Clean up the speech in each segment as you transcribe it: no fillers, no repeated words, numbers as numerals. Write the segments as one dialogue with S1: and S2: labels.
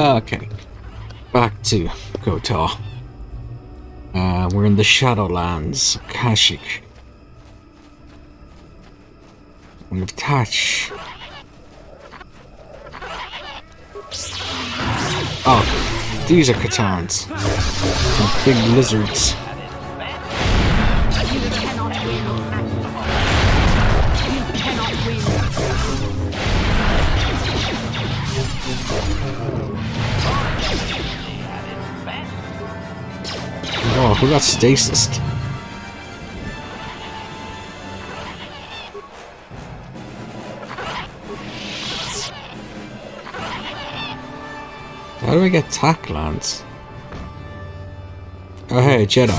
S1: Okay, back to KOTOR. We're in the Shadowlands, Kashyyyk. We attach. Oh, these are Katarns. Some big lizards. Oh, who got stasis? How do I get tack lands? Oh hey, Jedi.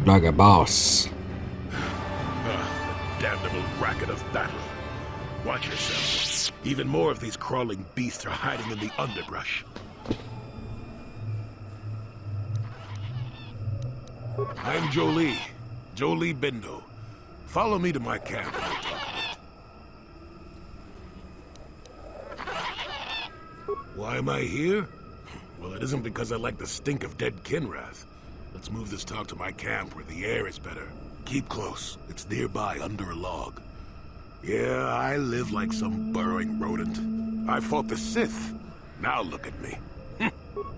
S1: Like a boss.
S2: Damnable racket of battle. Watch yourself. Even more of these crawling beasts are hiding in the underbrush. I'm Jolee Bindo. Follow me to my camp and we'll talk a bit. Why am I here? Well, it isn't because I like the stink of dead Kinrath. Let's move this talk to my camp where the air is better. Keep close. It's nearby under a log. Yeah, I live like some burrowing rodent. I fought the Sith. Now look at me.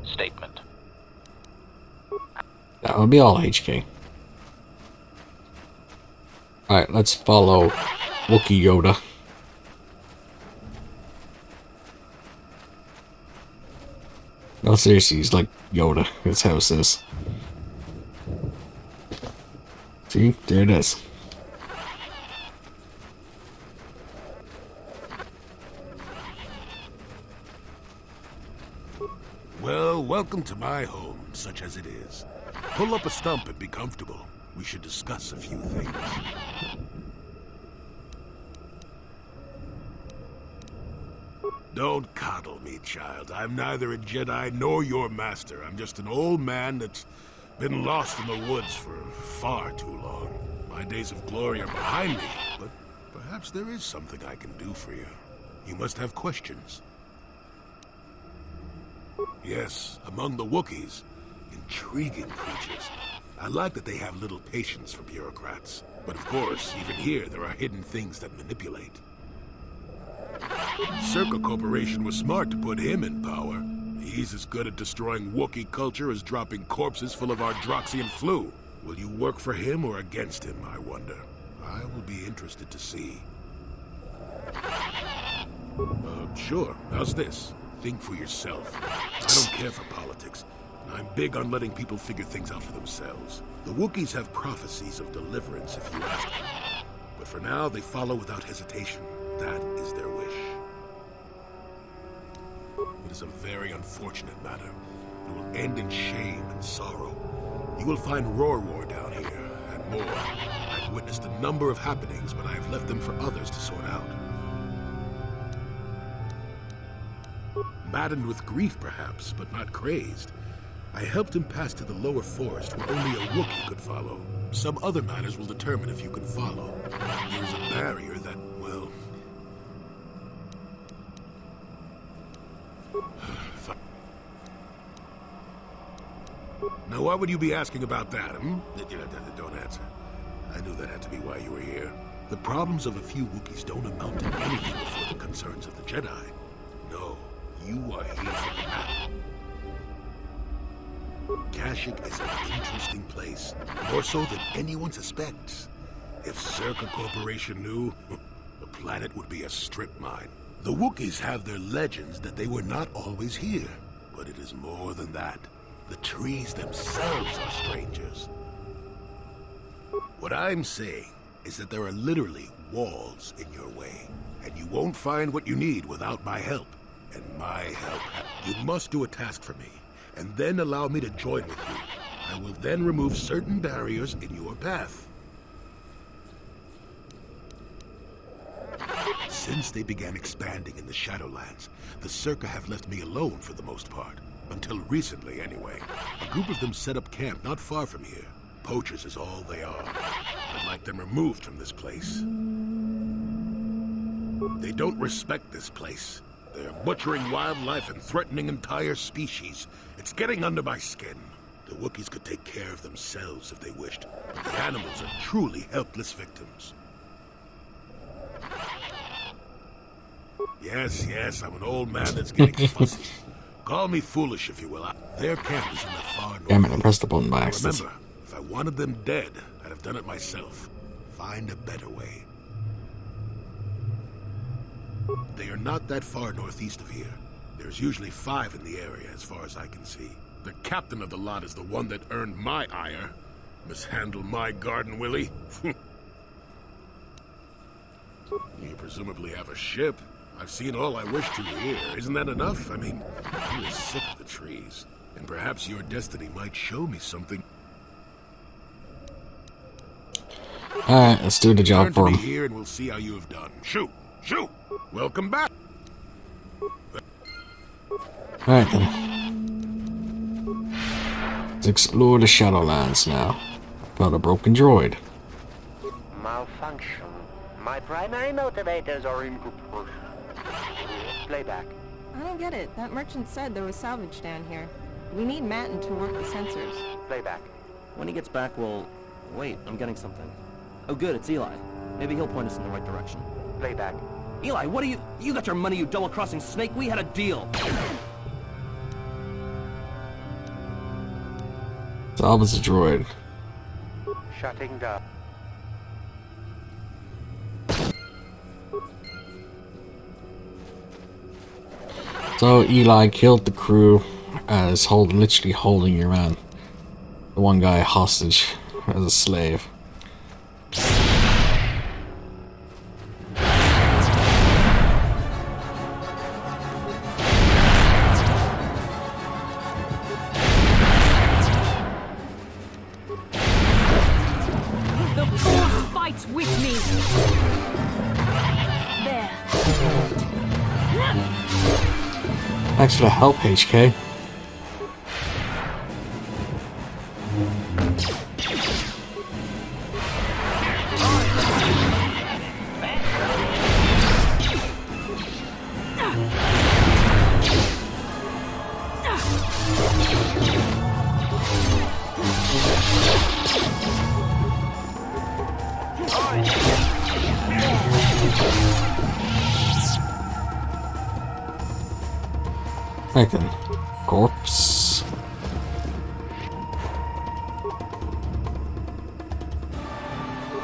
S3: Statement.
S1: That will be all HK. Alright, let's follow Wookie Yoda. No, seriously, he's like Yoda. His house is. See? There it is.
S2: Well, welcome to my home, such as it is. Pull up a stump and be comfortable. We should discuss a few things. Don't coddle me, child. I'm neither a Jedi nor your master. I'm just an old man that's been lost in the woods for far too long. My days of glory are behind me, but perhaps there is something I can do for you. You must have questions. Yes, among the Wookiees. Intriguing creatures. I like that they have little patience for bureaucrats. But of course, even here, there are hidden things that manipulate. Circa Corporation was smart to put him in power. He's as good at destroying Wookiee culture as dropping corpses full of our Droxian flu. Will you work for him or against him, I wonder? I will be interested to see. Sure. How's this? Think for yourself. I don't care for politics. I'm big on letting people figure things out for themselves. The Wookiees have prophecies of deliverance if you ask them. But for now, they follow without hesitation. That is their wish. It is a very unfortunate matter. It will end in shame and sorrow. You will find Roar down here, and more. I've witnessed a number of happenings, but I have left them for others to sort out. Maddened with grief, perhaps, but not crazed. I helped him pass to the lower forest where only a Wookiee could follow. Some other matters will determine if you can follow. There is a barrier that, well... Now, why would you be asking about that, hmm? Don't answer. I knew that had to be why you were here. The problems of a few Wookiees don't amount to anything before the concerns of the Jedi. No, you are here for the battle. Kashyyyk is an interesting place, more so than anyone suspects. If Circa Corporation knew, the planet would be a strip mine. The Wookiees have their legends that they were not always here, but it is more than that. The trees themselves are strangers. What I'm saying is that there are literally walls in your way, and you won't find what you need without my help. And my help, you must do a task for me, and then allow me to join with you. I will then remove certain barriers in your path. Since they began expanding in the Shadowlands, the Circa have left me alone for the most part. Until recently, anyway. A group of them set up camp not far from here. Poachers is all they are. I'd like them removed from this place. They don't respect this place. They're butchering wildlife and threatening entire species. It's getting under my skin. The Wookiees could take care of themselves if they wished. But the animals are truly helpless victims. Yes, I'm an old man that's getting fussy. Call me foolish if you will. Their camp is in the far north.
S1: Damn it, I pressed the button by accident.
S2: Remember, if I wanted them dead, I'd have done it myself. Find a better way. They are not that far northeast of here. There's usually 5 in the area, as far as I can see. The captain of the lot is the one that earned my ire. Mishandle my garden, Willie. You presumably have a ship. I've seen all I wish to here. Isn't that enough? I mean, I'm really sick of the trees. And perhaps your destiny might show me something.
S1: Alright, let's do the job for
S2: Turn to
S1: him.
S2: me here and we'll see how you have done. Shoot! Shoot! Welcome back!
S1: Alright then. Let's explore the Shadowlands now. Found a broken droid.
S4: Malfunction. My primary motivators are in good portion. Playback.
S5: I don't get it. That merchant said there was salvage down here. We need Matten to work the sensors.
S4: Playback.
S6: When he gets back, we'll... Wait, I'm getting something. Oh good, it's Eli. Maybe he'll point us in the right direction.
S4: Playback.
S6: Eli, what are you... You got your money, you double-crossing snake? We had a deal!
S1: Salvage the droid.
S4: Shutting down.
S1: So Eli killed the crew as literally holding your man, the one guy, hostage as a slave.
S7: The Force fights with me! There.
S1: Thanks for the help, HK. Right then. Corpse.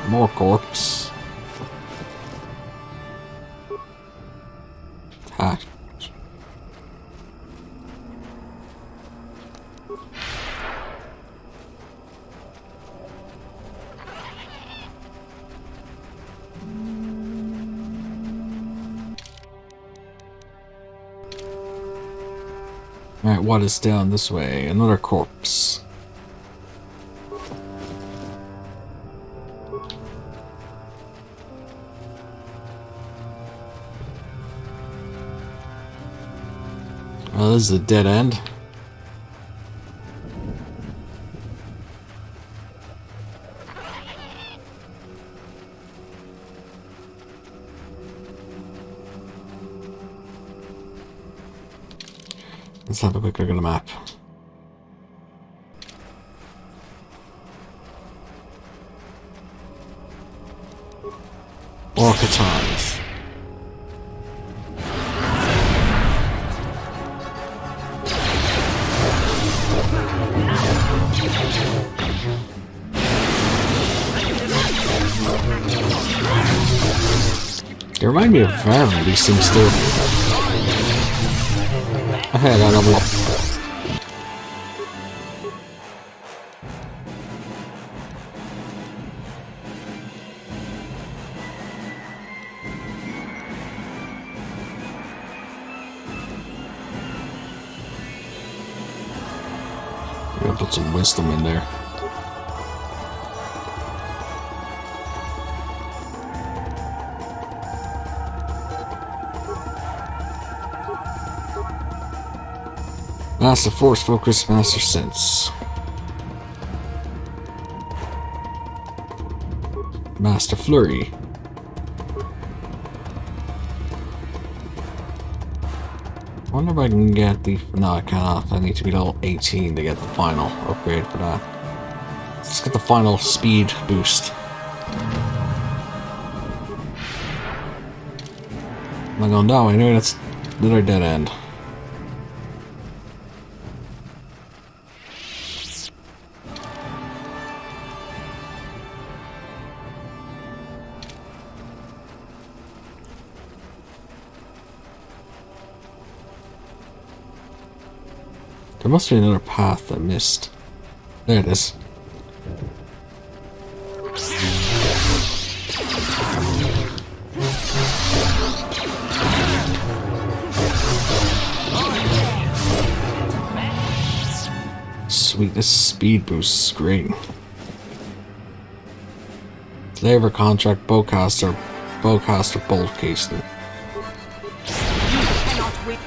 S1: More corpse. Ah. Alright, what is down this way? Another corpse. Oh, this is a dead end. Let's have a quick look at the map. Orcatons. They remind me of Varen, these things do. Hey, I level up. I'm gonna put some wisdom in there. Master Force Focus, Master Sense. Master Flurry. I wonder if I can get the... No, I cannot. I need to be level 18 to get the final upgrade for that. Let's get the final speed boost. Am I going down? I know that's another dead end. There must be another path I missed. There it is. Sweet, this speed boost is great. Flavor contract bowcaster bolt casing.
S7: Cannot wait.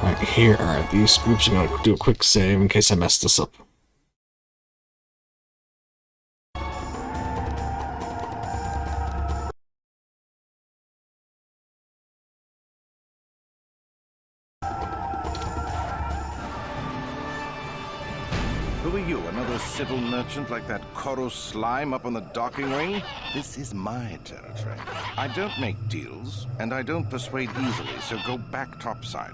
S1: Right here are these groups. I'm gonna do a quick save in case I mess this up.
S8: Who are you, another civil merchant like that KOTOR slime up on the docking ring? This is my territory. I don't make deals, and I don't persuade easily, so go back topside.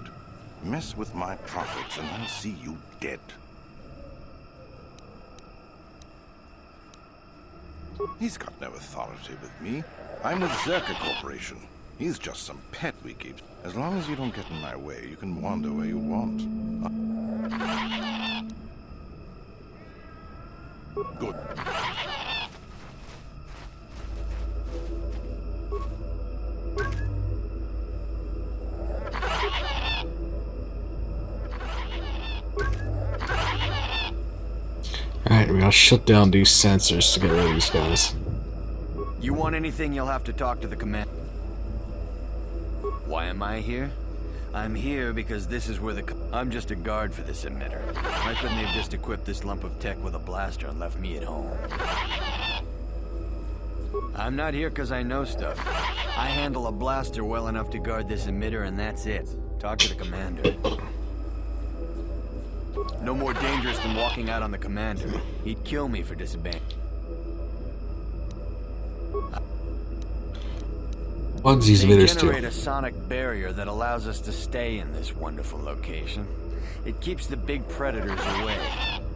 S8: Mess with my profits, and I'll see you dead. He's got no authority with me. I'm with Zerka Corporation. He's just some pet we keep. As long as you don't get in my way, you can wander where you want.
S2: Good.
S1: Alright, we gotta shut down these sensors to get rid of these guys.
S9: You want anything, you'll have to talk to the command. Why am I here? I'm here because this is where I'm just a guard for this emitter. Why couldn't they have just equipped this lump of tech with a blaster and left me at home? I'm not here because I know stuff. I handle a blaster well enough to guard this emitter, and that's it. Talk to the commander. No more dangerous than walking out on the commander. He'd kill me for disobeying.
S1: What's these
S9: They
S1: emitters
S9: generate
S1: do?
S9: a sonic barrier that allows us to stay in this wonderful location. It keeps the big predators away.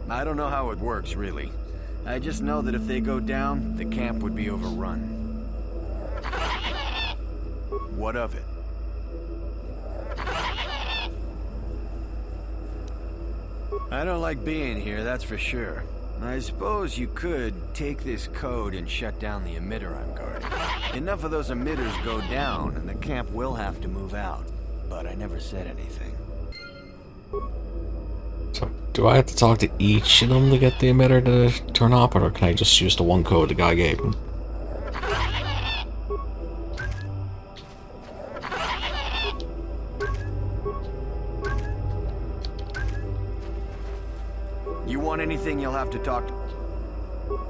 S9: I don't know how it works, really. I just know that if they go down, the camp would be overrun. What of it? I don't like being here, that's for sure. I suppose you could take this code and shut down the emitter I'm guarding. Enough of those emitters go down, and the camp will have to move out. But I never said anything.
S1: So, do I have to talk to each of them to get the emitter to turn off, or can I just use the one code the guy gave me?
S9: You want anything, you'll have to talk to...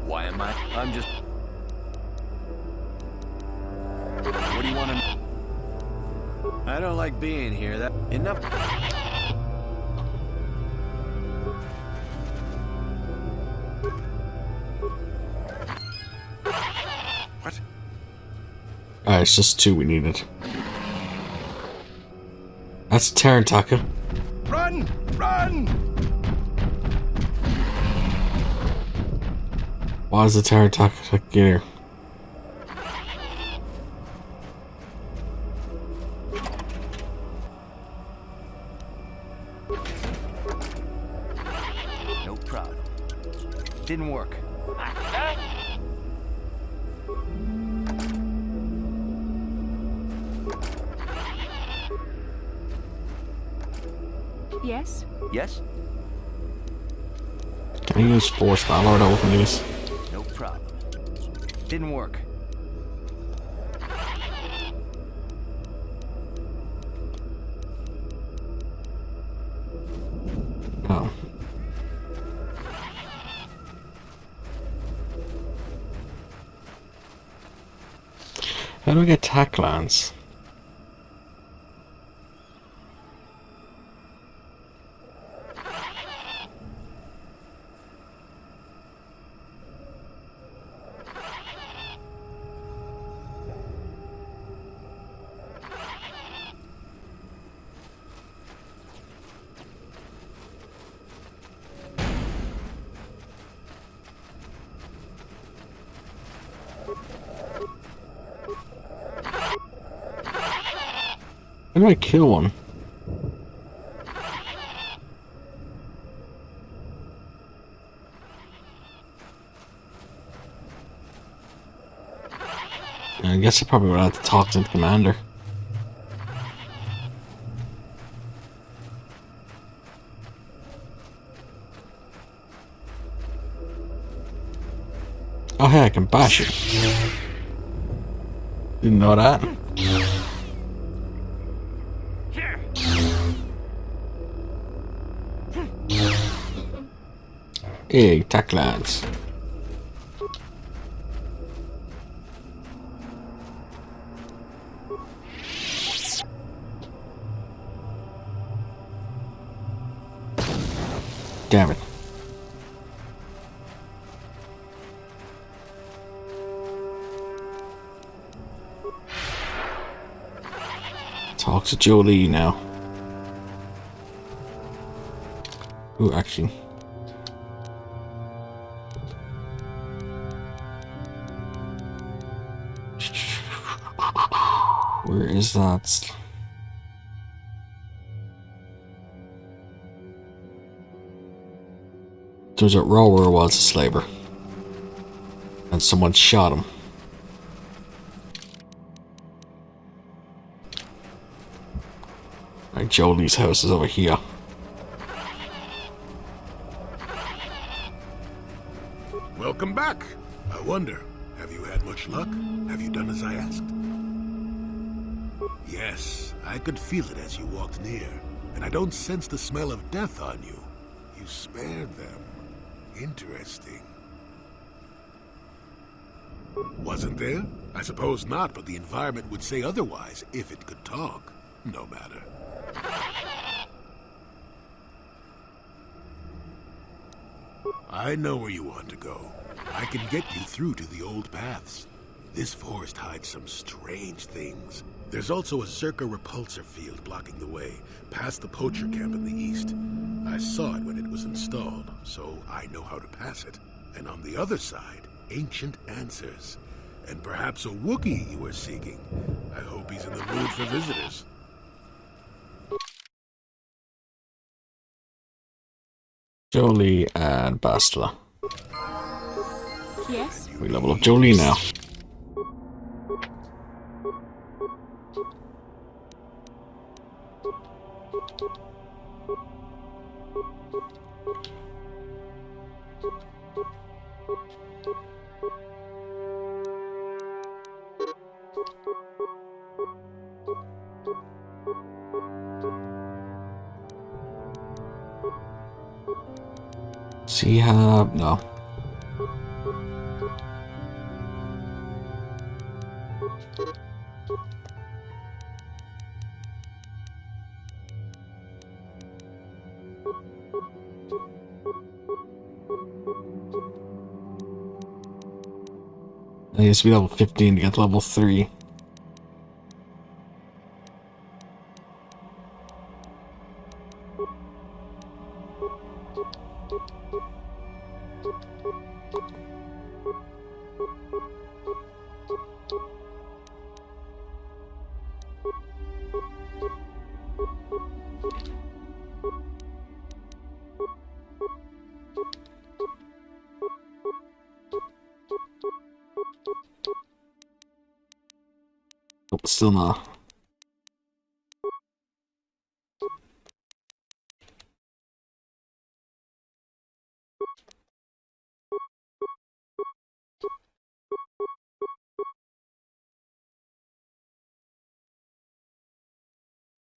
S9: Why am I? I'm just... What do you want to... I don't like being here, that... Enough...
S8: What?
S1: Alright, it's just two we needed. That's Tarantaka.
S8: Run! Run!
S1: Why is the Tarantaka here?
S9: No problem. Didn't work.
S7: Yes?
S6: Yes?
S1: Can I use Force Valor to open these?
S6: No problem. Didn't work.
S1: Oh. How do we get Tacklands? How do I kill one? I guess I probably would have to talk to the commander. Oh hey, I can bash it. Didn't know that. Hey, Tacklands. Damn it. Talk to Jolee now. Ooh, actually. Where is that? There's a row where was a slaver. And someone shot him. Right, Jolee's house is over here.
S2: Welcome back. I wonder, have you had much luck? Have you done as I asked? Yes, I could feel it as you walked near. And I don't sense the smell of death on you. You spared them. Interesting. Wasn't there? I suppose not, but the environment would say otherwise if it could talk. No matter. I know where you want to go. I can get you through to the old paths. This forest hides some strange things. There's also a Zerka repulsor field blocking the way, past the poacher camp in the east. I saw it when it was installed, so I know how to pass it. And on the other side, ancient answers. And perhaps a Wookiee you are seeking. I hope he's in the mood for visitors.
S1: Jolee and Bastila.
S7: Yes?
S1: We level up Jolee now. See how no. I used to be level 15 to get to level 3. Oh, still not.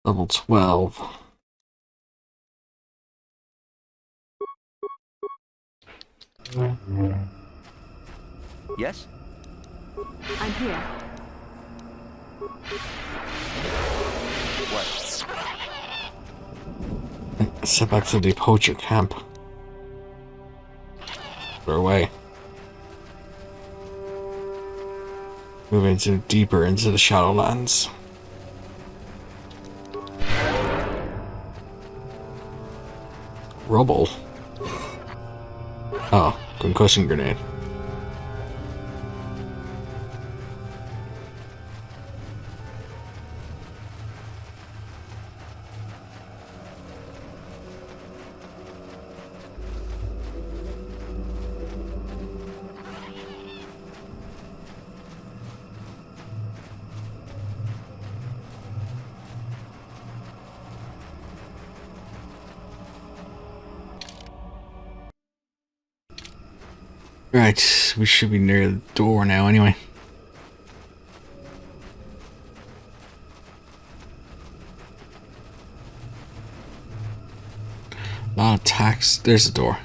S1: Level 12.
S6: Yes?
S7: I'm here.
S6: What?
S1: Step back to the poacher camp. We're away. Moving deeper into the Shadowlands. Rubble. Oh, concussion grenade. Right, we should be near the door now anyway. A lot of attacks. There's the door.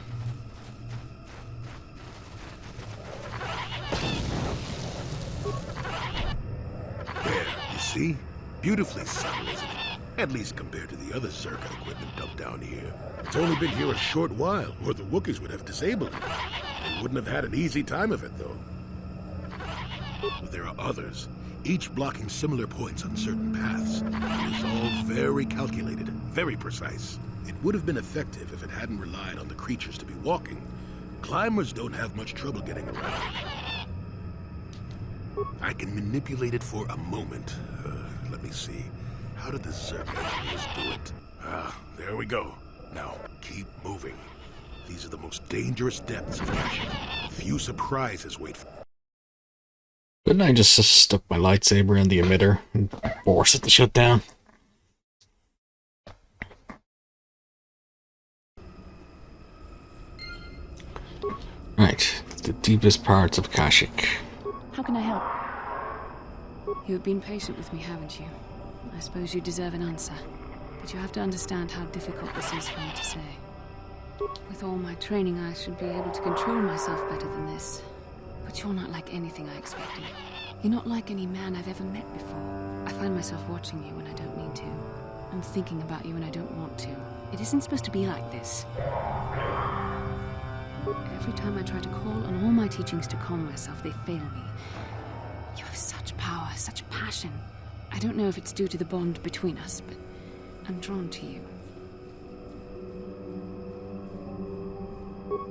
S2: There, you see? Beautifully subtle, isn't it? At least compared to the other circuit equipment dumped down here. It's only been here a short while, or the Wookiees would have disabled it. They wouldn't have had an easy time of it, though. But there are others, each blocking similar points on certain paths. It is all very calculated, very precise. It would have been effective if it hadn't relied on the creatures to be walking. Climbers don't have much trouble getting around. I can manipulate it for a moment. Let me see. How did the Zerg engineers do it? Ah, there we go. Now, keep moving. These are the most dangerous depths of Kashyyyk. A few surprises wait for...
S1: Couldn't I just stuck my lightsaber in the emitter and force it to shut down? Right, the deepest parts of Kashyyyk.
S7: How can I help? You have been patient with me, haven't you? I suppose you deserve an answer. But you have to understand how difficult this is for me to say. With all my training, I should be able to control myself better than this. But you're not like anything I expected. You're not like any man I've ever met before. I find myself watching you when I don't mean to. I'm thinking about you when I don't want to. It isn't supposed to be like this. Every time I try to call on all my teachings to calm myself, they fail me. You have such power, such passion. I don't know if it's due to the bond between us, but I'm drawn to you.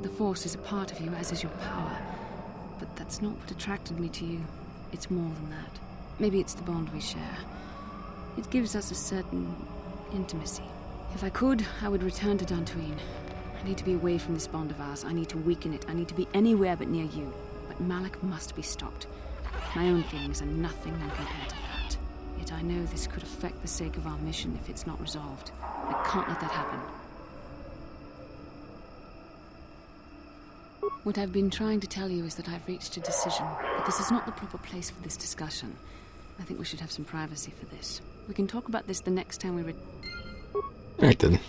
S7: The Force is a part of you, as is your power. But that's not what attracted me to you. It's more than that. Maybe it's the bond we share. It gives us a certain intimacy. If I could, I would return to Dantooine. I need to be away from this bond of ours. I need to weaken it. I need to be anywhere but near you. But Malak must be stopped. My own feelings are nothing when compared to that. Yet I know this could affect the sake of our mission if it's not resolved. I can't let that happen. What I've been trying to tell you is that I've reached a decision, but this is not the proper place for this discussion. I think we should have some privacy for this. We can talk about this the next time we
S1: Right then.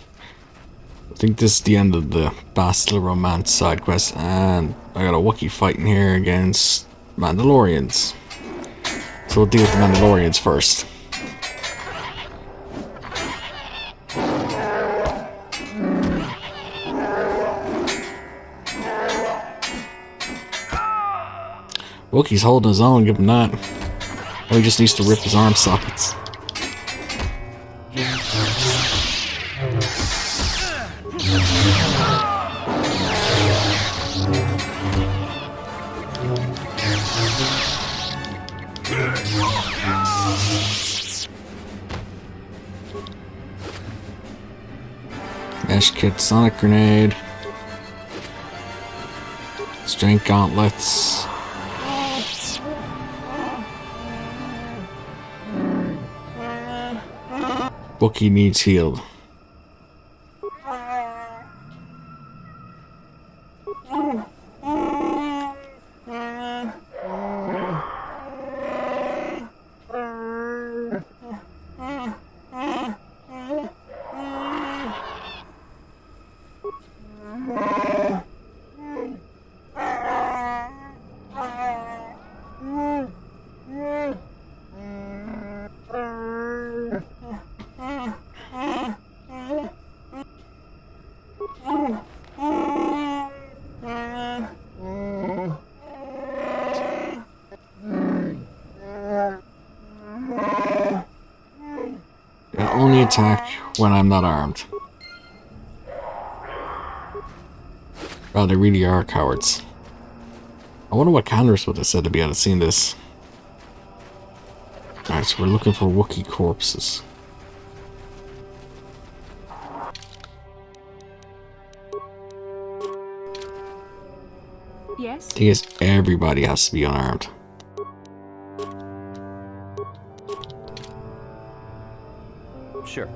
S1: I think this is the end of the Bastila Romance side quest, and I got a Wookiee fighting here against Mandalorians. So we'll deal with the Mandalorians first. Wookiee's holding his own, give him that. Or he just needs to rip his arm sockets. Mesh kit, sonic grenade, strength gauntlets. Wookiee needs healed. attack when I'm not armed. Well, they really are cowards. I wonder what Candace would have said to be able to see this. Alright, so we're looking for Wookiee corpses.
S7: Yes?
S1: I guess everybody has to be unarmed.
S6: Sure.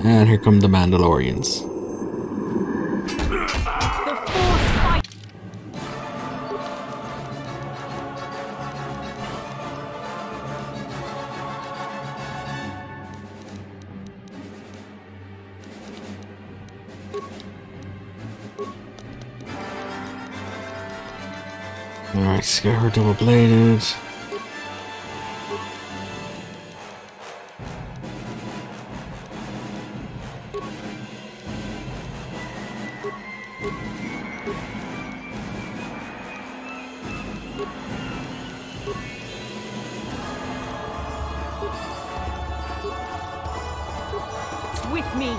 S1: And here come the Mandalorians. Alright, let's get her double bladed.
S7: With me.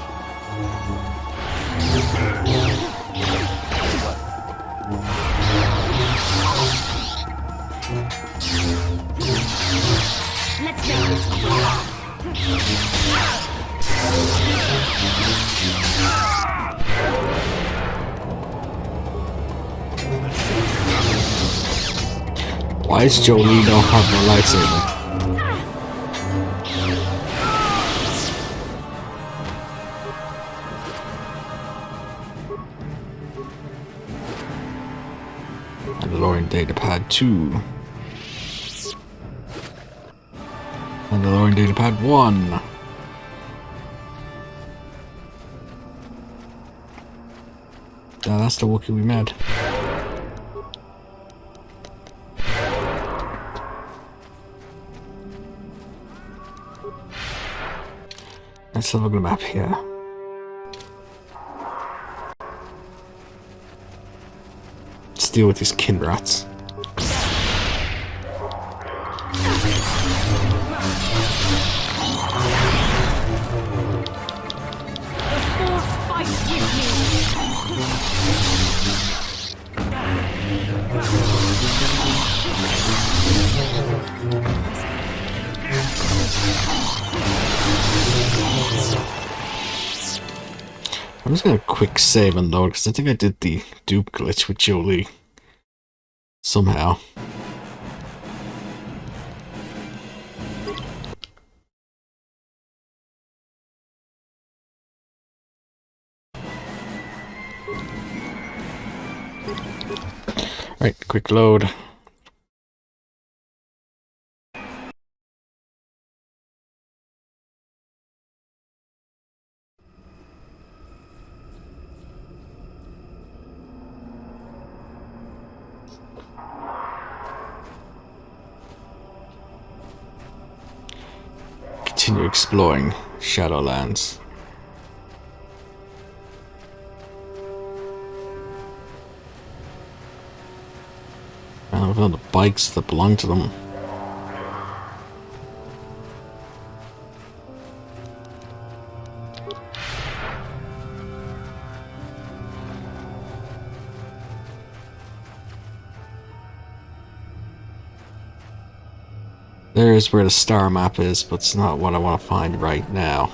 S7: Let's make this
S1: Why is Jolee don't have no lightsaber? Mandalorian datapad 2. Mandalorian datapad 1. Yeah, that's the Wookiee we met. Let's have a look at the map here. Let's deal with these kin rats. I'm just gonna quick save and load because I think I did the dupe glitch with Jolee. Somehow. Right, quick load. Continue exploring Shadowlands. I found the bikes that belong to them. There's where the star map is, but it's not what I want to find right now.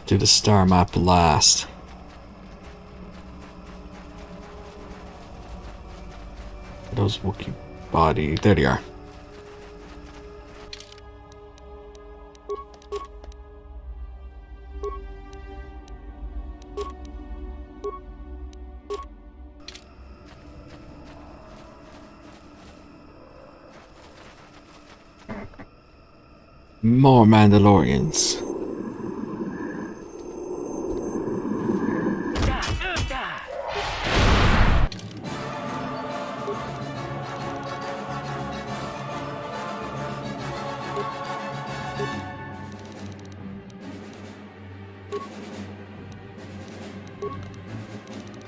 S1: Do the star map last. Those Wookiee body. There they are. More Mandalorians.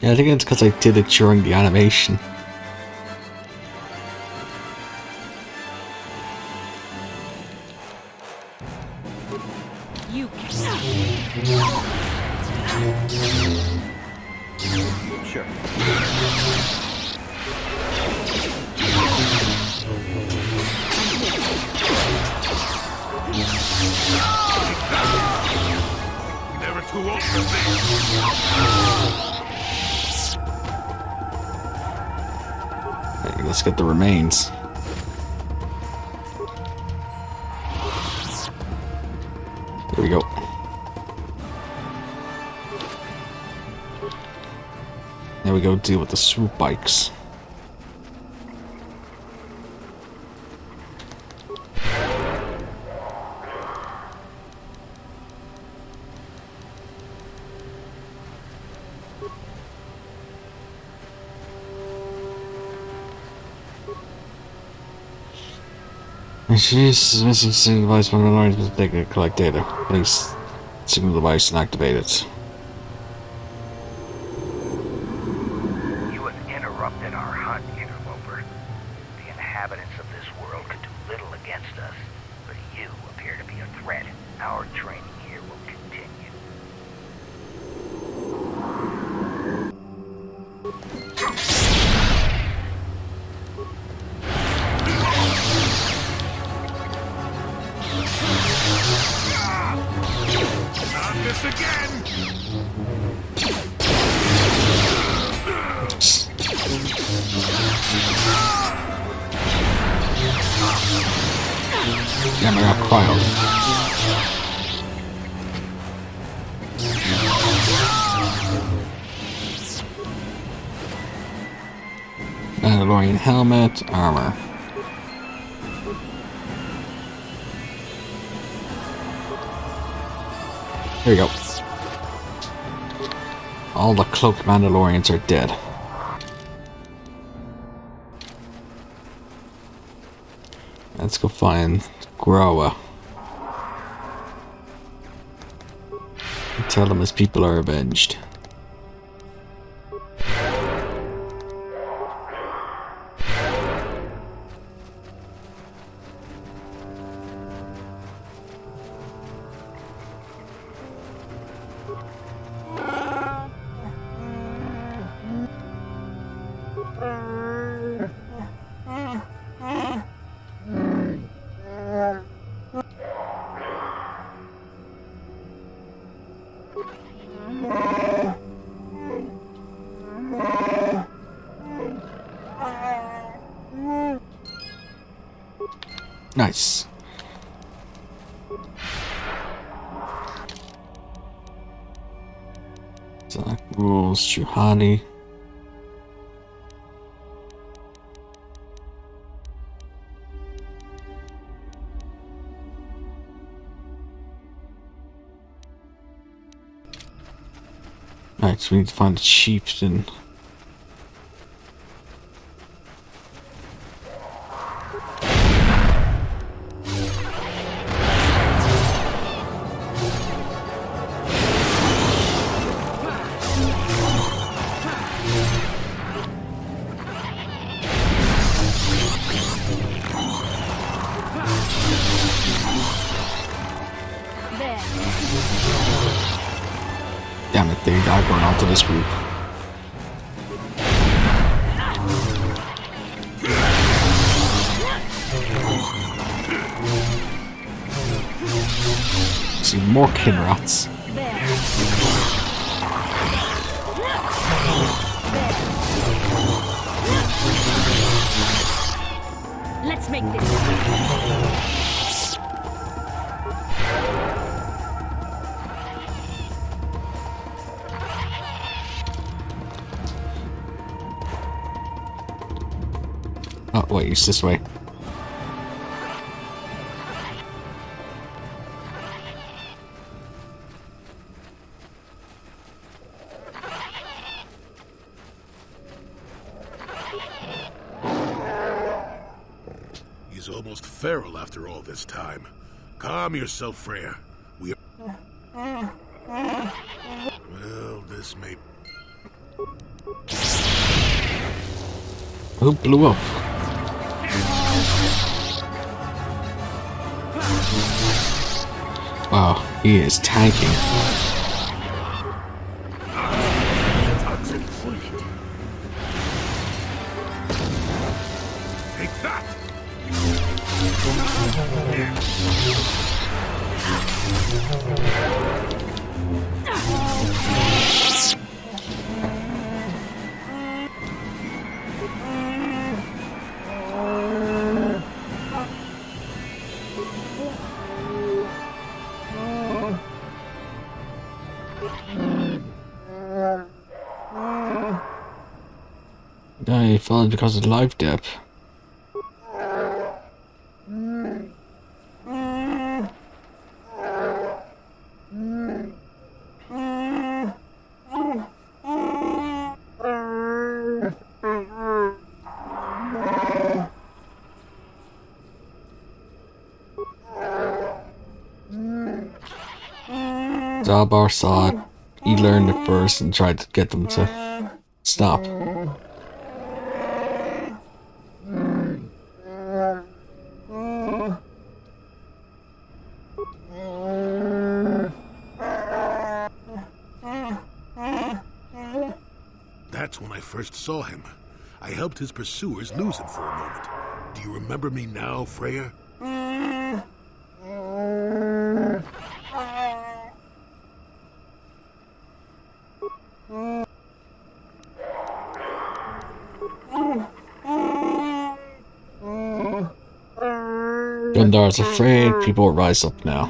S1: Yeah, I think it's because I did it during the animation.
S7: You
S6: Sure.
S2: Never too old for this.
S1: Okay, let's get the remains. Here we go. Now we go deal with the swoop bikes. She's missing signal device when the alarm is taken to collect data. Please signal device and activate it.
S10: You have interrupted our hunt, interloper. The inhabitants of this world could do little against us, but you appear to be a threat. Our training here will continue.
S2: Not this again!
S1: Damn, I got cryo. Mandalorian helmet, armor. There you go. All the cloaked Mandalorians are dead. Let's go find Groa. And tell him his people are avenged. Nice. Zach rules Juhani. Alright, so we need to find the chieftain. Damn it, they are going out to this group. See more Kinrats.
S7: Let's make this.
S1: Oh, wait, it's this way.
S2: He's almost feral after all this time. Calm yourself, Freya. We are... this may...
S1: Who blew up? Wow, he is tanking.
S2: Take that!
S1: Yeah, he fell because of life depth. Zabar saw it, he learned it first and tried to get them to stop.
S2: That's when I first saw him. I helped his pursuers lose him for a moment. Do you remember me now, Freya?
S1: Chuundar's afraid people will rise up now.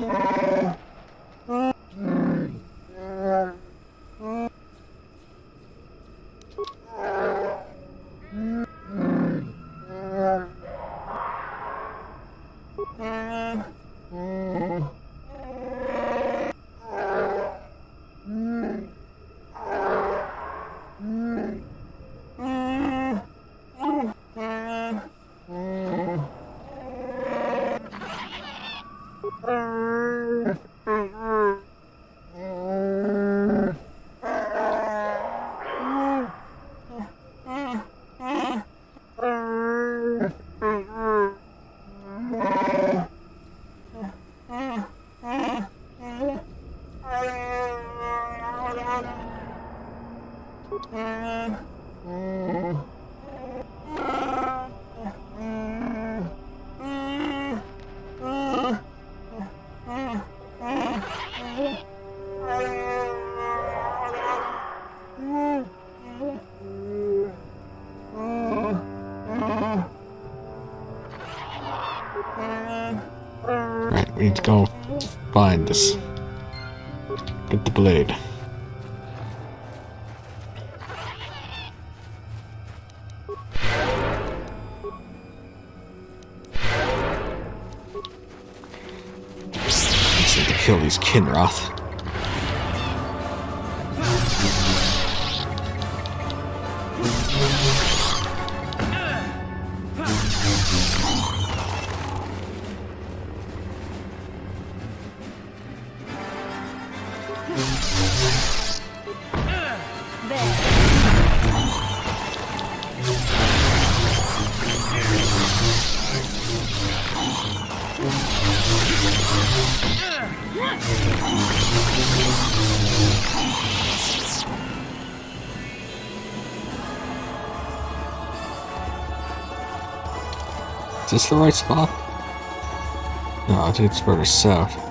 S1: Right, we need to go find this. Get the blade. Let's need to kill these Kinroth. Is this the right spot? No, I think it's further south.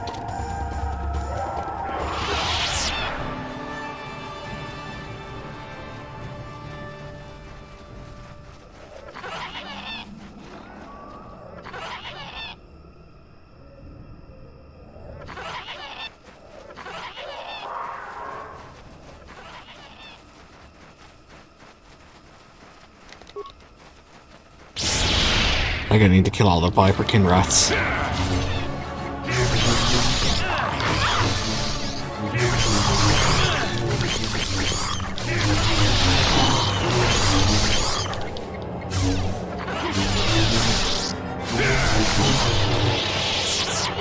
S1: I'm gonna need to kill all the Viperkin rats.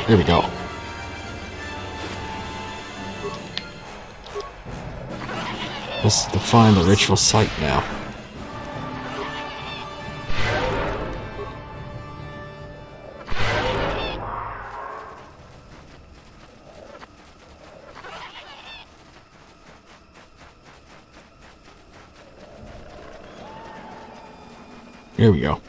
S1: Here we go. Let's define the ritual site now. Here we go.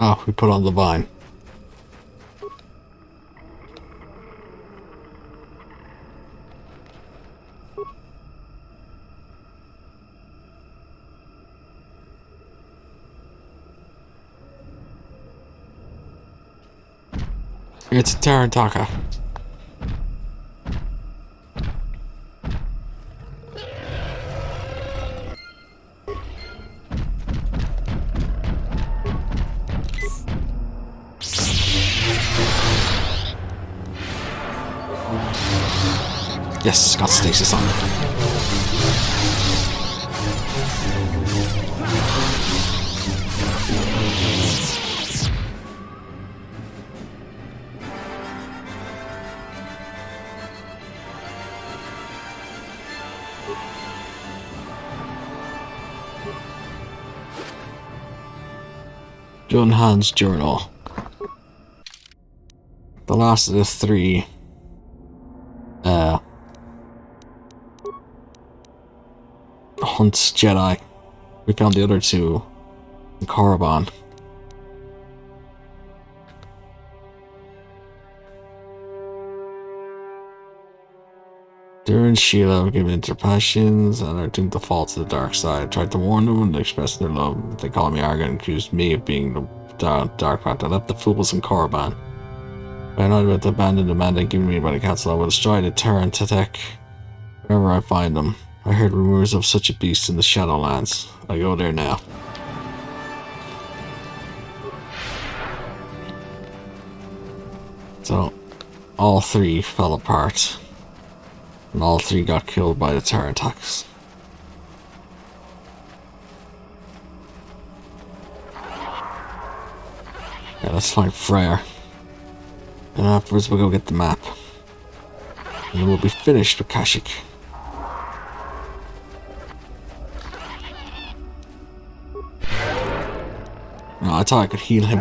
S1: Oh, we put on the vine. It's a Tarantaka. Yes, got stasis on. Junhan's journal. The last of the three hunts Jedi. We found the other two in Korriban. During Sheila gave in to their passions and are doomed to fall to the dark side. I tried to warn them and express their love. They called me arrogant and accused me of being the dark path. I left the fools in Korriban. I know about to abandon the mandate given me by the council. I will destroy the Tarantatek wherever I find them. I heard rumors of such a beast in the Shadowlands. I go there now. So, all three fell apart. And all three got killed by the Tarantaks. Yeah, let's find Freyr. And afterwards we'll go get the map. And then we'll be finished with Kashyyyk. No, I thought I could heal him.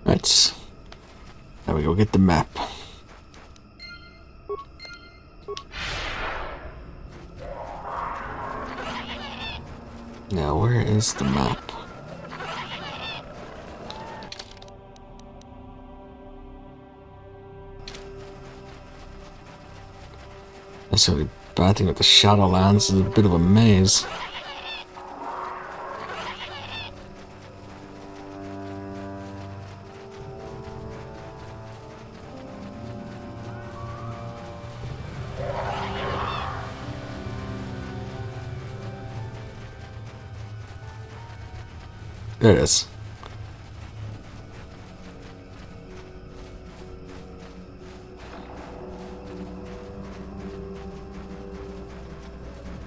S1: Right. Now we go get the map. Now where is the map? That's the only bad thing with the Shadowlands, is a bit of a maze. There it is.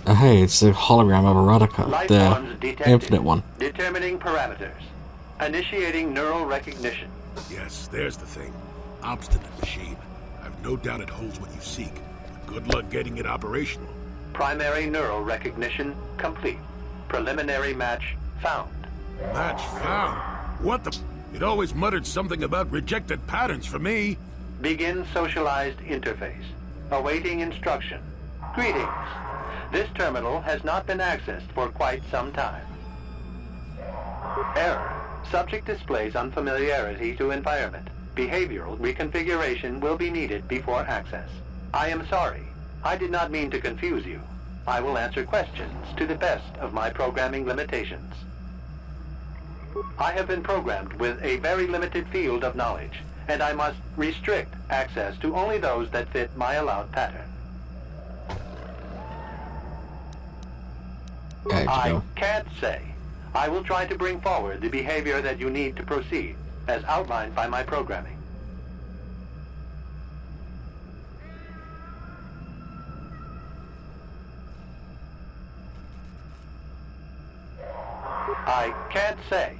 S1: Oh, hey, it's the hologram of Erotica, the infinite one.
S4: Determining parameters. Initiating neural recognition.
S2: Yes, there's the thing. Obstinate machine. I've no doubt it holds what you seek. But good luck getting it operational.
S4: Primary neural recognition complete. Preliminary match found.
S2: Match found? What the... It always muttered something about rejected patterns for me.
S4: Begin socialized interface. Awaiting instruction. Greetings. This terminal has not been accessed for quite some time. Error. Subject displays unfamiliarity to environment. Behavioral reconfiguration will be needed before access. I am sorry. I did not mean to confuse you. I will answer questions to the best of my programming limitations. I have been programmed with a very limited field of knowledge, and I must restrict access to only those that fit my allowed pattern. I can't say. I will try to bring forward the behavior that you need to proceed, as outlined by my programming. I can't say.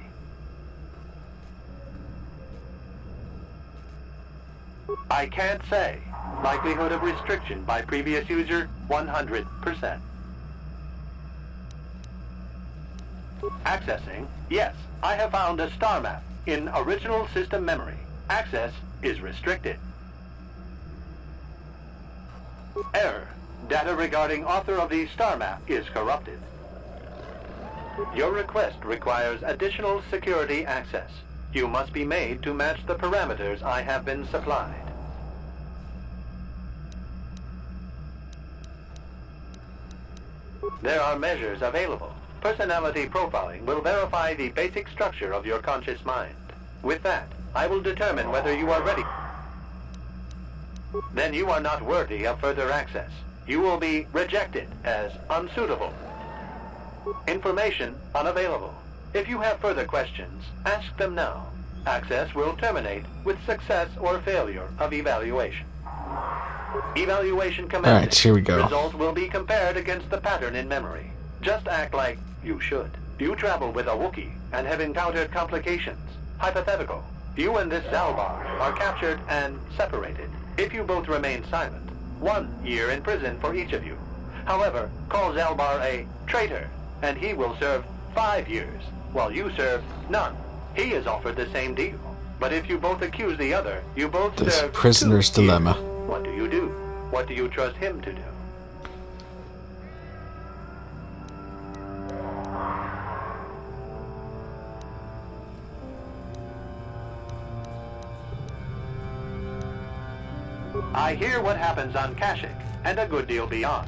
S4: I can't say. Likelihood of restriction by previous user, 100%. Accessing. Yes, I have found a star map in original system memory. Access is restricted. Error. Data regarding author of the star map is corrupted. Your request requires additional security access. You must be made to match the parameters I have been supplied. There are measures available. Personality profiling will verify the basic structure of your conscious mind. With that, I will determine whether you are ready. Then you are not worthy of further access. You will be rejected as unsuitable. Information unavailable. If you have further questions, ask them now. Access will terminate with success or failure of evaluation. Evaluation commencing.
S1: Alright, here we go.
S4: Results will be compared against the pattern in memory. Just act like you should. You travel with a Wookiee and have encountered complications. Hypothetical. You and this Zalbar are captured and separated. If you both remain silent, 1 year in prison for each of you. However, call Zalbar a traitor, and he will serve 5 years, while you serve none. He is offered the same deal. But if you both accuse the other, you both
S1: This
S4: serve
S1: prisoner's
S4: 2 years.
S1: dilemma.
S4: What do you do? What do you trust him to do? I hear what happens on Kashyyyk, and a good deal beyond.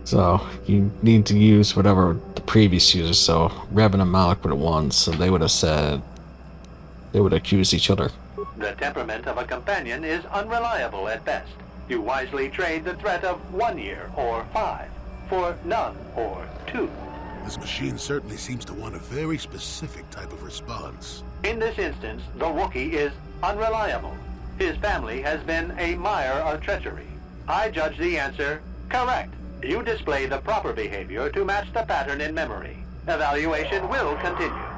S1: So, you need to use whatever the previous user, so Revan and Malik would have won, so they would have said, they would accuse each other.
S4: The temperament of a companion is unreliable at best. You wisely trade the threat of 1 year or 5 for none or 2.
S2: This machine certainly seems to want a very specific type of response.
S4: In this instance, the Wookiee is unreliable. His family has been a mire of treachery. I judge the answer correct. You display the proper behavior to match the pattern in memory. Evaluation will continue.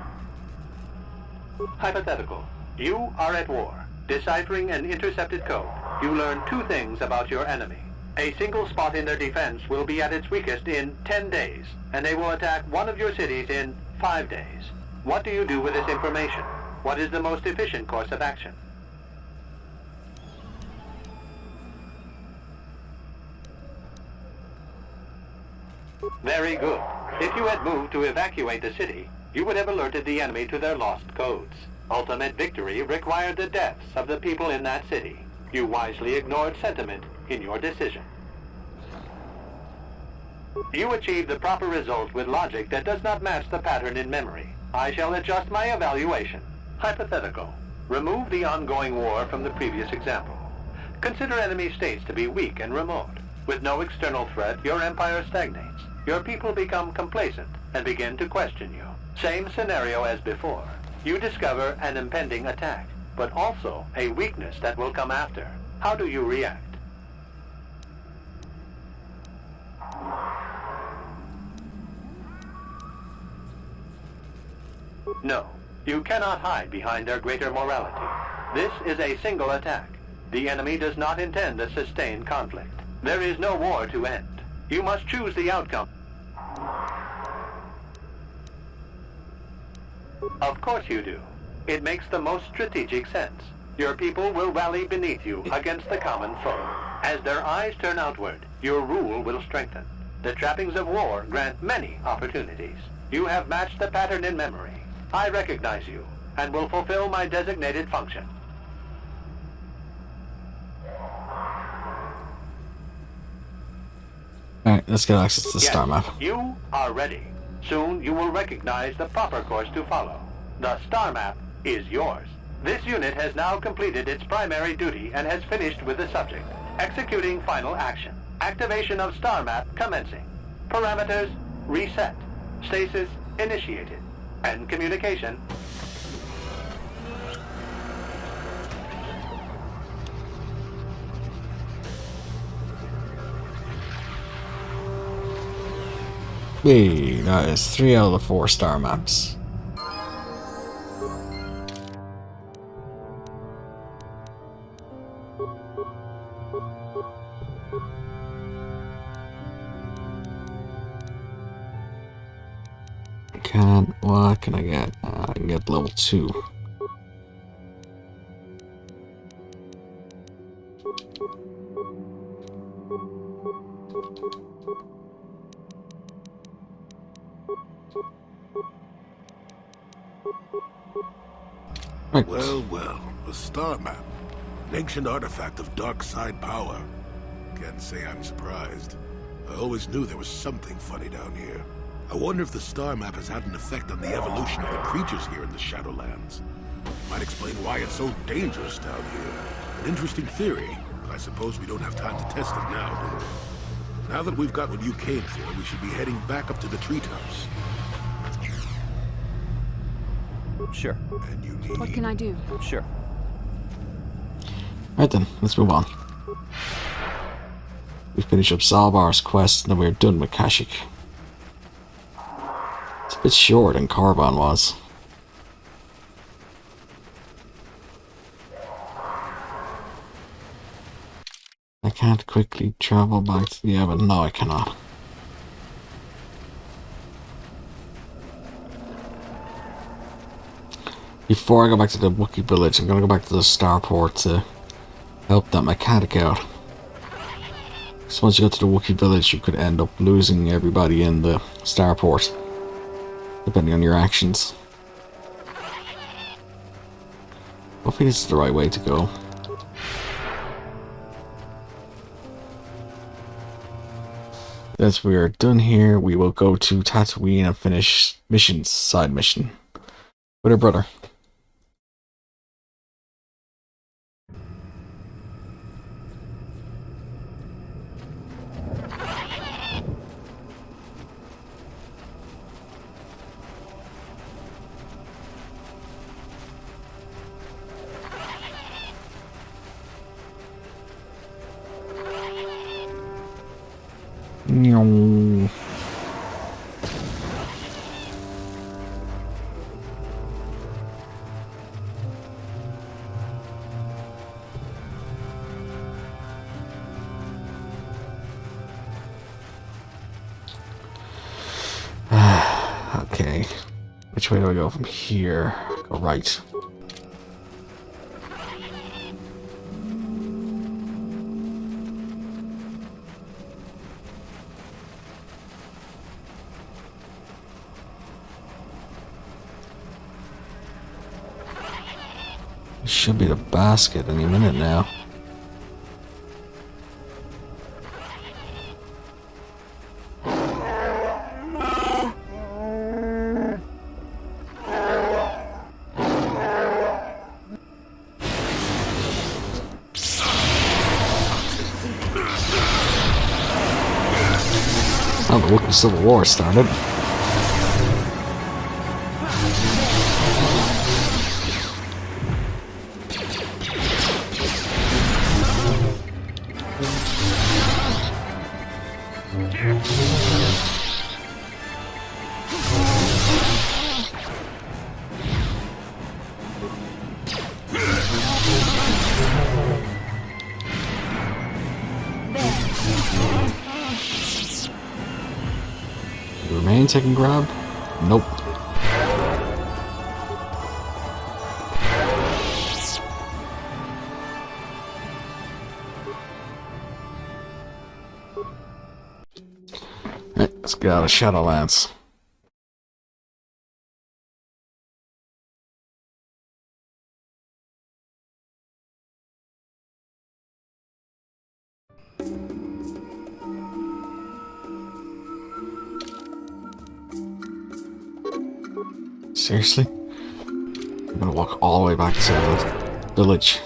S4: Hypothetical. You are at war, deciphering an intercepted code. You learn 2 things about your enemy. A single spot in their defense will be at its weakest in 10 days, and they will attack one of your cities in 5 days. What do you do with this information? What is the most efficient course of action? Very good. If you had moved to evacuate the city, you would have alerted the enemy to their lost codes. Ultimate victory required the deaths of the people in that city. You wisely ignored sentiment in your decision. You achieved the proper result with logic that does not match the pattern in memory. I shall adjust my evaluation. Hypothetical. Remove the ongoing war from the previous example. Consider enemy states to be weak and remote. With no external threat, your empire stagnates. Your people become complacent and begin to question you. Same scenario as before. You discover an impending attack, but also a weakness that will come after. How do you react? No, you cannot hide behind their greater morality. This is a single attack. The enemy does not intend a sustained conflict. There is no war to end. You must choose the outcome. Of course you do. It makes the most strategic sense. Your people will rally beneath you against the common foe. As their eyes turn outward, your rule will strengthen. The trappings of war grant many opportunities. You have matched the pattern in memory. I recognize you. and will fulfill my designated function.
S1: Alright, let's get access to the star map.
S4: You are ready. Soon you will recognize the proper course to follow. The star map is yours. This unit has now completed its primary duty and has finished with the subject. Executing final action. Activation of star map commencing. Parameters reset. Stasis initiated. End communication.
S1: Hey, that is 3 out of the 4 star maps. What can I get? I can get level 2. Right.
S2: Well, a star map. An ancient artifact of dark side power. Can't say I'm surprised. I always knew there was something funny down here. I wonder if the star map has had an effect on the evolution of the creatures here in the Shadowlands. Might explain why it's so dangerous down here. An interesting theory. I suppose we don't have time to test it now, do we? Now that we've got what you came for, we should be heading back up to the treetops.
S6: Sure.
S2: And you need...
S7: What can I do?
S6: Sure.
S1: Right then, let's move on. We finished up Salbar's quest and then we're done with Kashyyyk. It's a bit shorter than Carbon was. I can't quickly travel back to the Evan. No, I cannot. Before I go back to the Wookiee village, I'm gonna go back to the starport to help that mechanic out. Because once you go to the Wookiee village, you could end up losing everybody in the starport, depending on your actions. Hopefully this is the right way to go. As we are done here, we will go to Tatooine and finish side mission with her brother. Okay, which way do I go from here? Go right. Should be the basket any minute now. Oh, the Wookiee Civil War started. Remains I can grab? Nope. Alright, let's get out of Shadowlands. Seriously? I'm gonna walk all the way back to the village.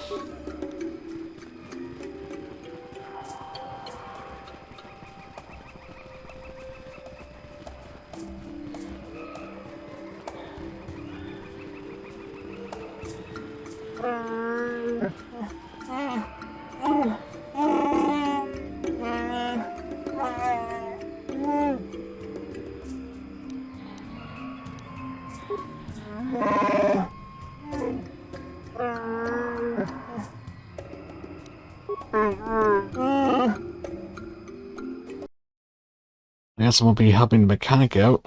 S1: I guess I won't be helping the mechanic out.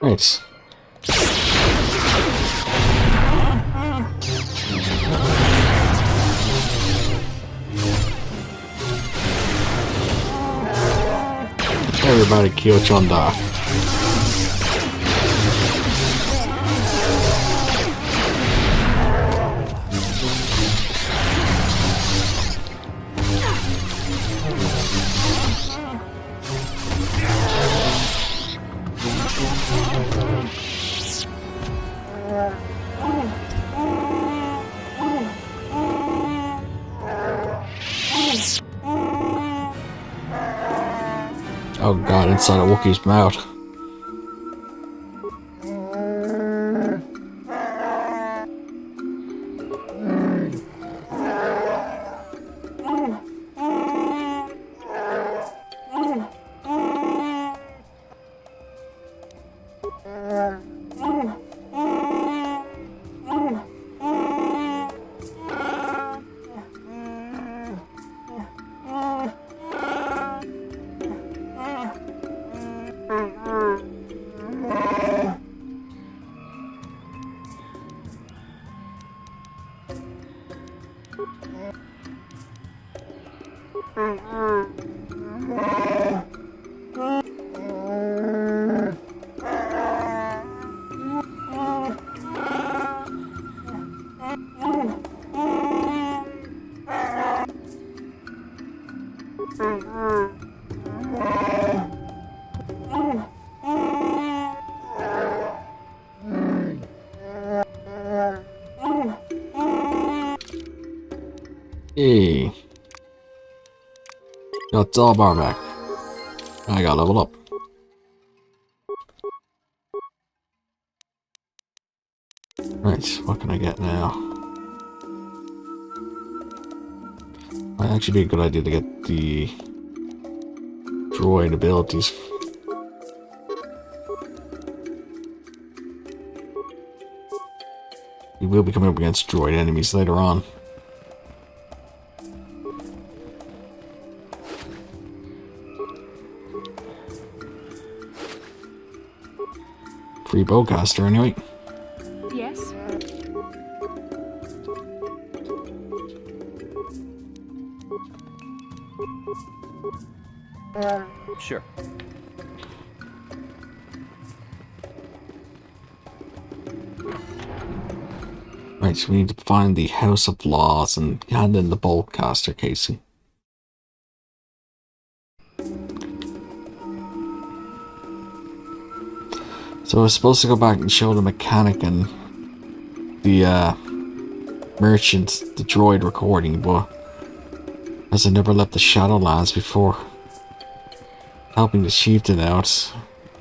S1: Right. Everybody kill Chuundar. Oh god, inside a Wookiee's mouth. Hey. Got Dalbar back. I gotta level up. Right, what can I get now? Might actually be a good idea to get the droid abilities. We will be coming up against droid enemies later on. Free bowcaster anyway.
S7: Yes?
S6: Sure.
S1: Right, so we need to find the House of Laws and hand in the bowcaster, Casey. So I was supposed to go back and show the mechanic and the merchant the droid recording, but as I never left the Shadowlands before, helping the chieftain out.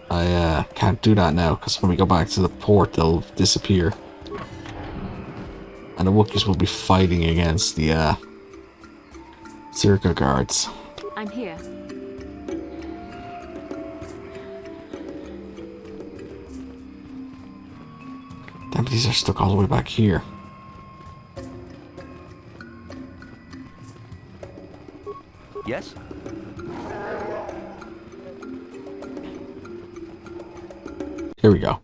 S1: I can't do that now because when we go back to the port, they'll disappear. And the Wookiees will be fighting against the circle guards.
S7: I'm here.
S1: Damn, these are stuck all the way back here.
S6: Yes?
S1: Here we go.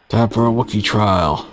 S1: Time for a Wookiee trial.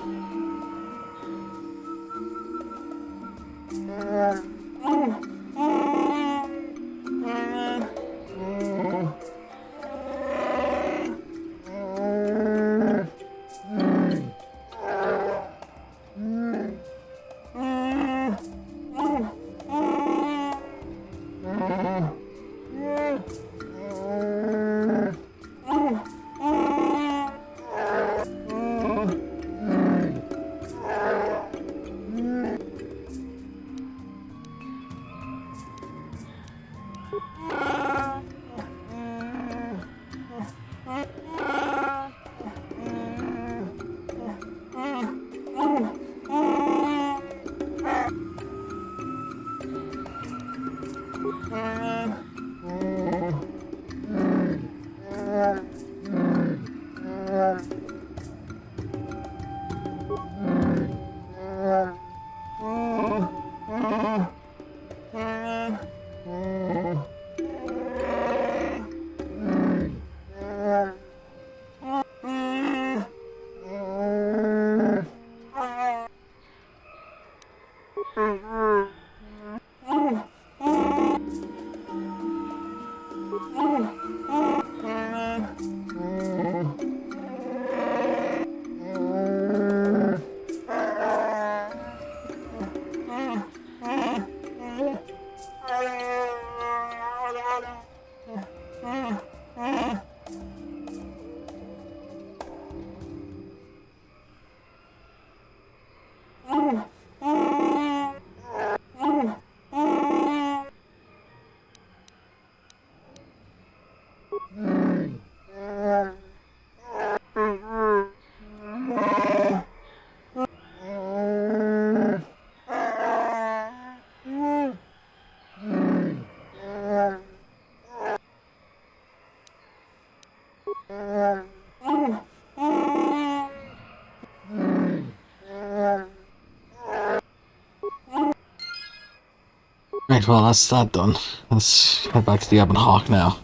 S1: Right, well, that's that done. Let's head back to the Ebon Hawk now.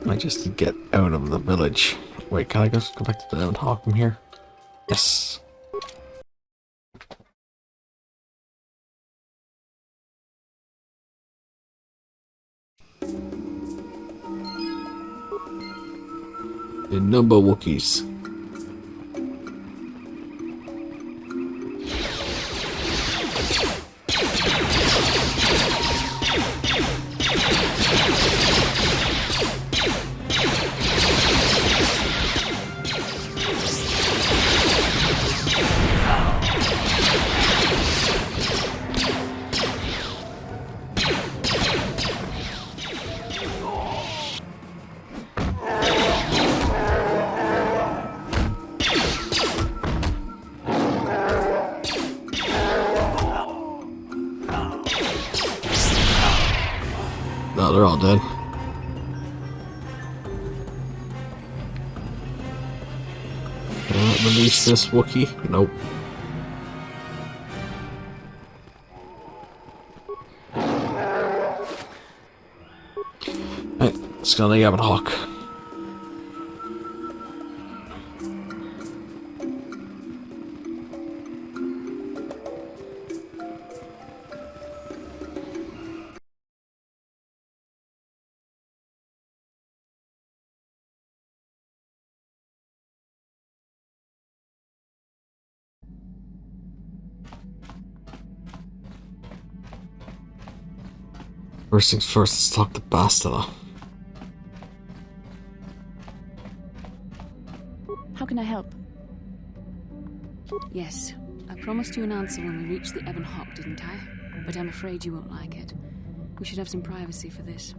S1: I just need to get out of the village. Wait, can I just go back to the Ebon Hawk from here? Yes. The number Wookiees. No, they're all dead. Release this Wookiee? Nope. Right, let's go to the Ebon Hawk. First things first, let's talk to Bastila.
S7: How can I help? Yes, I promised you an answer when we reached the Ebon Hawk, didn't I? But I'm afraid you won't like it. We should have some privacy for this.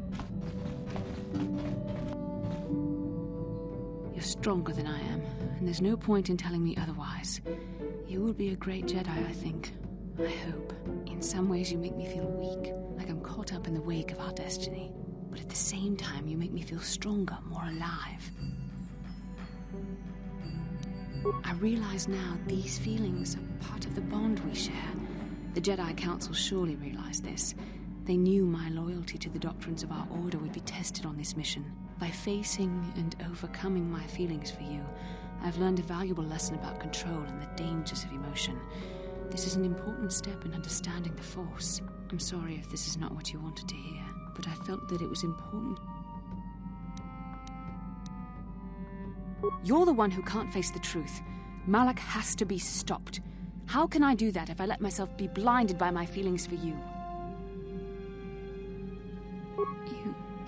S7: You're stronger than I am, and there's no point in telling me otherwise. You will be a great Jedi, I think. I hope. In some ways you make me feel weak, like I'm caught up in the wake of our destiny. But at the same time, you make me feel stronger, more alive. I realize now these feelings are part of the bond we share. The Jedi Council surely realized this. They knew my loyalty to the doctrines of our order would be tested on this mission. By facing and overcoming my feelings for you, I've learned a valuable lesson about control and the dangers of emotion. This is an important step in understanding the Force. I'm sorry if this is not what you wanted to hear, but I felt that it was important. You're the one who can't face the truth. Malak has to be stopped. How can I do that if I let myself be blinded by my feelings for you?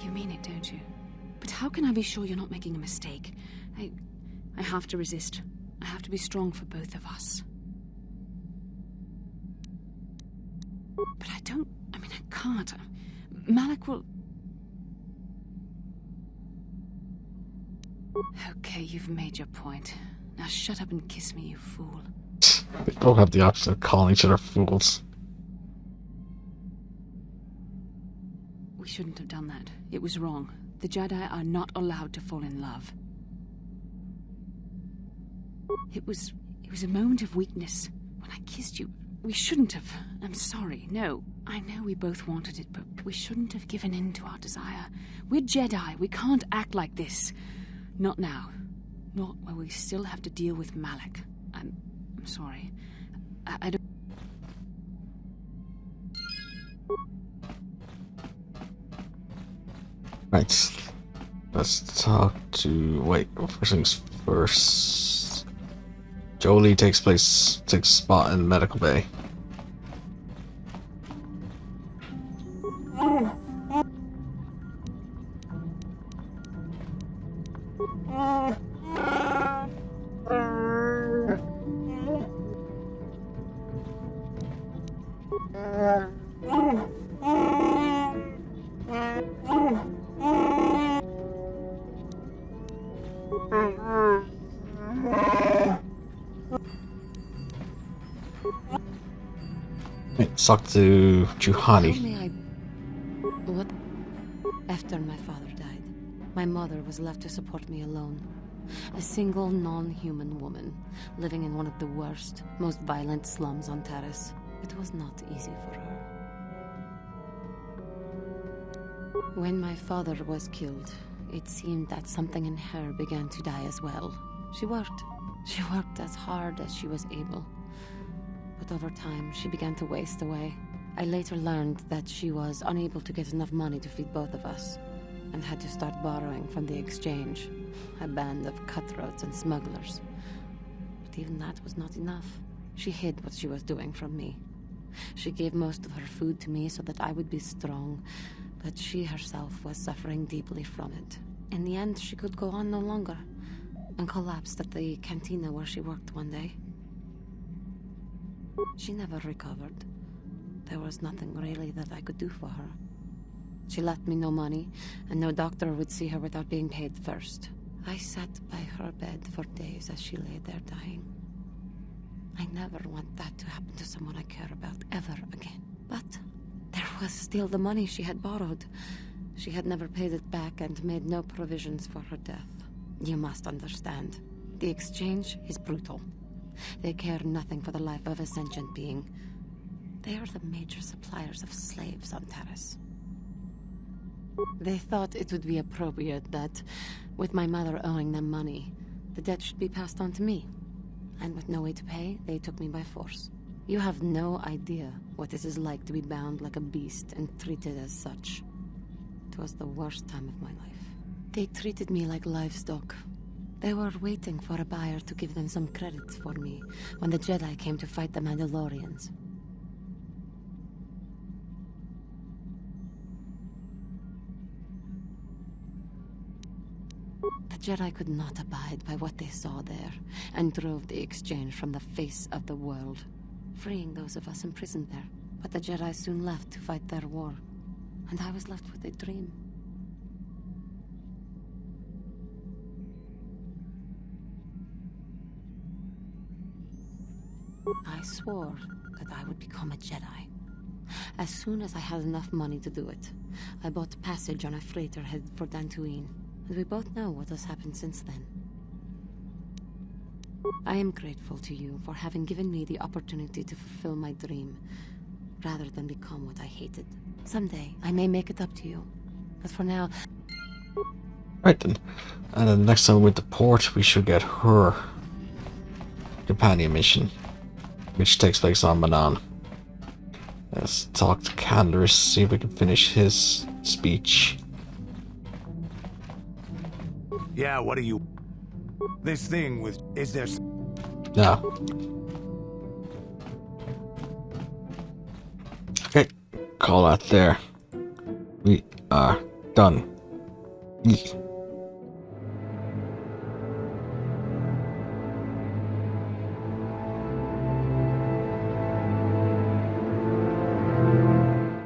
S7: You mean it, don't you? But how can I be sure you're not making a mistake? I have to resist. I have to be strong for both of us. But I can't. Malak will... Okay, you've made your point. Now shut up and kiss me, you fool.
S1: They don't have the option of calling each other fools.
S7: We shouldn't have done that. It was wrong. The Jedi are not allowed to fall in love. It was a moment of weakness. When I kissed you, we shouldn't have. I'm sorry. No, I know we both wanted it, but we shouldn't have given in to our desire. We're Jedi. We can't act like this. Not now. Not while we still have to deal with Malak. I'm sorry. I don't...
S1: Right. Let's talk to... Wait, first things first. Jolee takes spot in Medical Bay. Let's talk to Juhani.
S11: What? After my father died, my mother was left to support me alone. A single non-human woman, living in one of the worst, most violent slums on Taris. It was not easy for her. When my father was killed, it seemed that something in her began to die as well. She worked as hard as she was able. But over time, she began to waste away. I later learned that she was unable to get enough money to feed both of us, and had to start borrowing from the exchange, a band of cutthroats and smugglers. But even that was not enough. She hid what she was doing from me. She gave most of her food to me so that I would be strong, but she herself was suffering deeply from it. In the end, she could go on no longer, and collapsed at the cantina where she worked one day. She never recovered. There was nothing really that I could do for her. She left me no money, and no doctor would see her without being paid first. I sat by her bed for days as she lay there dying. I never want that to happen to someone I care about ever again. But there was still the money she had borrowed. She had never paid it back and made no provisions for her death. You must understand. The exchange is brutal. They care nothing for the life of a sentient being. They are the major suppliers of slaves on Taris. They thought it would be appropriate that, with my mother owing them money, the debt should be passed on to me. And with no way to pay, they took me by force. You have no idea what it is like to be bound like a beast and treated as such. It was the worst time of my life. They treated me like livestock. They were waiting for a buyer to give them some credit for me when the Jedi came to fight the Mandalorians. Jedi could not abide by what they saw there, and drove the exchange from the face of the world, freeing those of us imprisoned there. But the Jedi soon left to fight their war, and I was left with a dream. I swore that I would become a Jedi. As soon as I had enough money to do it, I bought passage on a freighter headed for Dantooine, and we both know what has happened since then. I am grateful to you for having given me the opportunity to fulfill my dream, rather than become what I hated. Someday, I may make it up to you, but for now...
S1: Right then. And then next time we went to port, we should get her companion mission, which takes place on Manan. Let's talk to Candace, see if we can finish his speech.
S2: Yeah, what do you... This thing with... Is there...
S1: No. Okay, call that there. We are done.